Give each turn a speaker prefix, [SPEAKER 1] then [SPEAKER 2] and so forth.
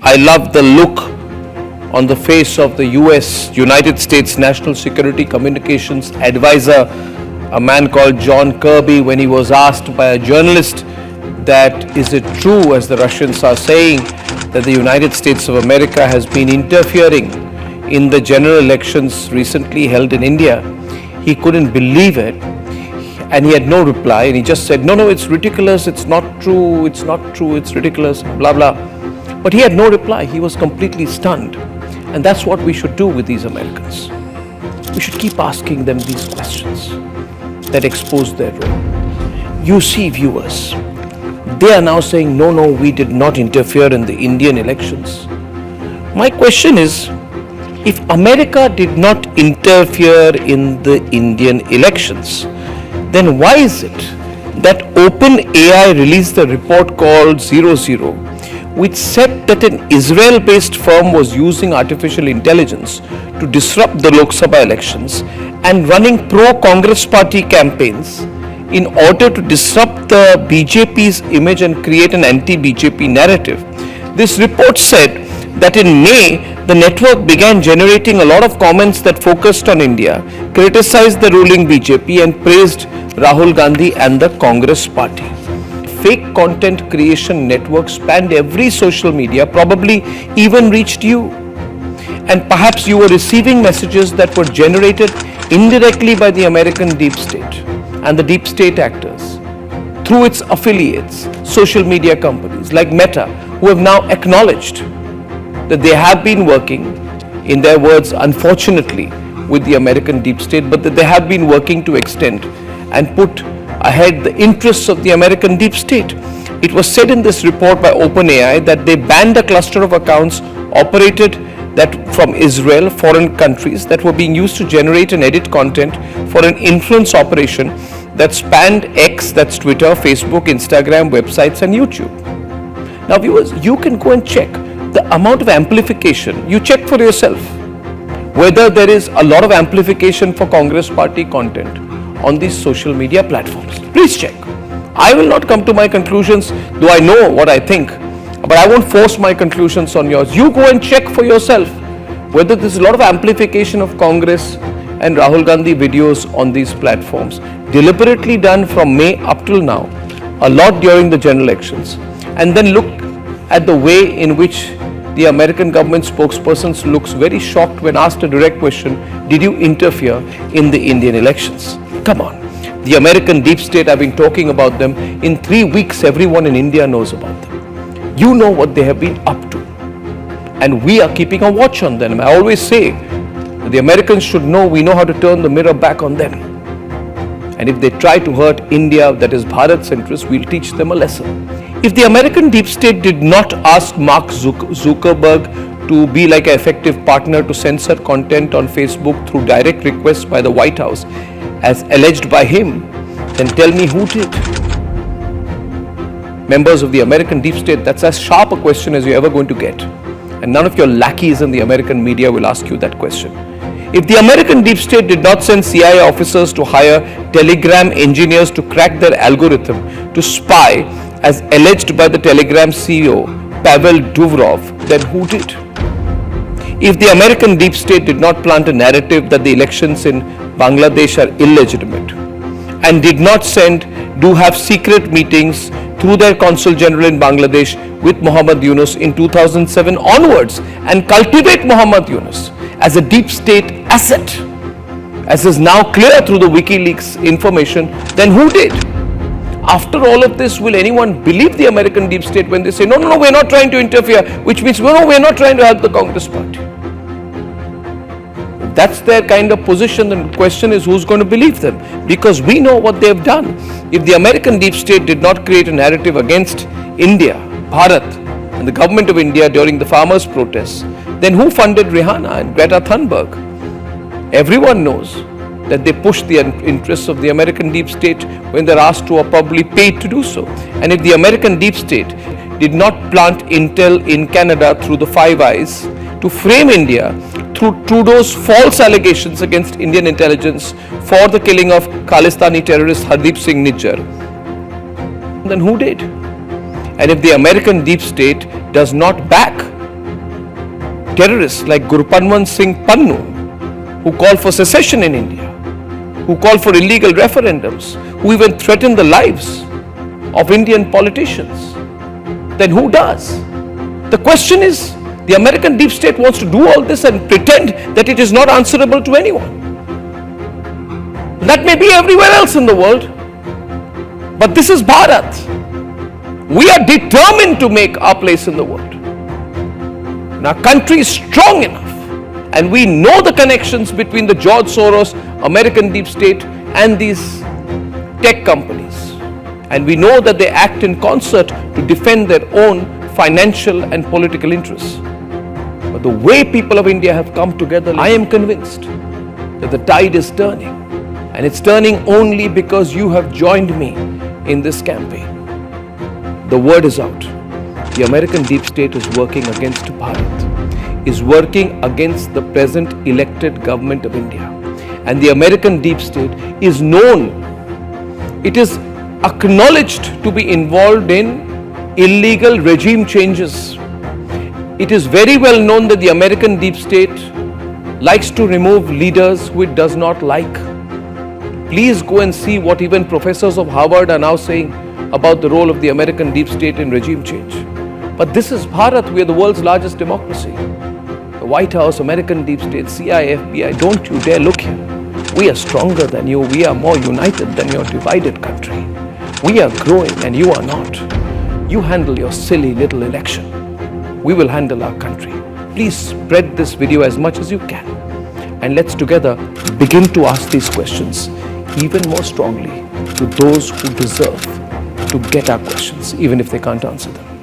[SPEAKER 1] I love the look on the face of the United States National Security Communications Advisor, a man called John Kirby, when he was asked by a journalist that is it true, as the Russians are saying, that the United States of America has been interfering in the general elections recently held in India. He couldn't believe it, and he had no reply, and he just said, no, it's ridiculous, it's not true, it's ridiculous, blah, blah. But he had no reply. He was completely stunned. And that's what we should do with these Americans. We should keep asking them these questions that expose their role. You see, viewers, they are now saying, no, we did not interfere in the Indian elections. My question is, if America did not interfere in the Indian elections, then why is it that OpenAI released a report called 00, which said that an Israel-based firm was using artificial intelligence to disrupt the Lok Sabha elections and running pro-Congress party campaigns in order to disrupt the BJP's image and create an anti-BJP narrative? This report said that in May, the network began generating a lot of comments that focused on India, criticized the ruling BJP and praised Rahul Gandhi and the Congress party. Fake content creation network spanned every social media, probably even reached you. And perhaps you were receiving messages that were generated indirectly by the American deep state and the deep state actors through its affiliates, social media companies like Meta, who have now acknowledged that they have been working, in their words, unfortunately, with the American deep state, but that they have been working to extend and put ahead the interests of the American deep state. It was said in this report by OpenAI that they banned a cluster of accounts operated that from Israel, foreign countries, that were being used to generate and edit content for an influence operation that spanned X, that's Twitter, Facebook, Instagram, websites and YouTube. Now viewers, you can go and check the amount of amplification. You check for yourself whether there is a lot of amplification for Congress party content on these social media platforms. Please check. I will not come to my conclusions, though I know what I think, but I won't force my conclusions on yours. You go and check for yourself whether there's a lot of amplification of Congress and Rahul Gandhi videos on these platforms, deliberately done from May up till now, a lot during the general elections, and then look at the way in which the American government spokesperson looks very shocked when asked a direct question, did you interfere in the Indian elections? Come on. The American deep state, I've been talking about them. In 3 weeks, everyone in India knows about them. You know what they have been up to. And we are keeping a watch on them. I always say, the Americans should know we know how to turn the mirror back on them. And if they try to hurt India, that is Bharat's interest, we'll teach them a lesson. If the American deep state did not ask Mark Zuckerberg to be like an effective partner to censor content on Facebook through direct requests by the White House, as alleged by him, then tell me who did? Members of the American deep state, that's as sharp a question as you're ever going to get. And none of your lackeys in the American media will ask you that question. If the American deep state did not send CIA officers to hire Telegram engineers to crack their algorithm to spy, as alleged by the Telegram CEO Pavel Durov, then who did? If the American deep state did not plant a narrative that the elections in Bangladesh are illegitimate and did not have secret meetings through their Consul General in Bangladesh with Muhammad Yunus in 2007 onwards and cultivate Muhammad Yunus as a deep state asset, as is now clear through the WikiLeaks information, then who did? After all of this, will anyone believe the American deep state when they say, no, we're not trying to interfere, which means, no, we're not trying to help the Congress party? If that's their kind of position, then the question is, who's going to believe them? Because we know what they've done. If the American deep state did not create a narrative against India, Bharat, and the government of India during the farmers' protests, then who funded Rihanna and Greta Thunberg? Everyone knows that they push the interests of the American deep state when they're asked to or probably paid to do so. And if the American deep state did not plant intel in Canada through the Five Eyes to frame India through Trudeau's false allegations against Indian intelligence for the killing of Khalistani terrorist Hardeep Singh Nijjar, then who did? And if the American deep state does not back terrorists like Gurupanwan Singh Pannu, who call for secession in India, who call for illegal referendums, who even threaten the lives of Indian politicians, then who does? The question is, the American deep state wants to do all this and pretend that it is not answerable to anyone. That may be everywhere else in the world, but this is Bharat. We are determined to make our place in the world. And our country is strong enough, and we know the connections between the George Soros, American deep state, and these tech companies. And we know that they act in concert to defend their own financial and political interests. But the way people of India have come together, I am convinced that the tide is turning. And it's turning only because you have joined me in this campaign. The word is out. The American deep state is working against Bharat, is working against the present elected government of India. And the American deep state is known, it is acknowledged to be involved in illegal regime changes. It is very well known that the American deep state likes to remove leaders who it does not like. Please go and see what even professors of Harvard are now saying about the role of the American deep state in regime change. But this is Bharat. We are the world's largest democracy. The White House, American deep state, CIA, FBI, don't you dare look here. We are stronger than you. We are more united than your divided country. We are growing and you are not. You handle your silly little election. We will handle our country. Please spread this video as much as you can. And let's together begin to ask these questions even more strongly to those who deserve to get our questions, even if they can't answer them.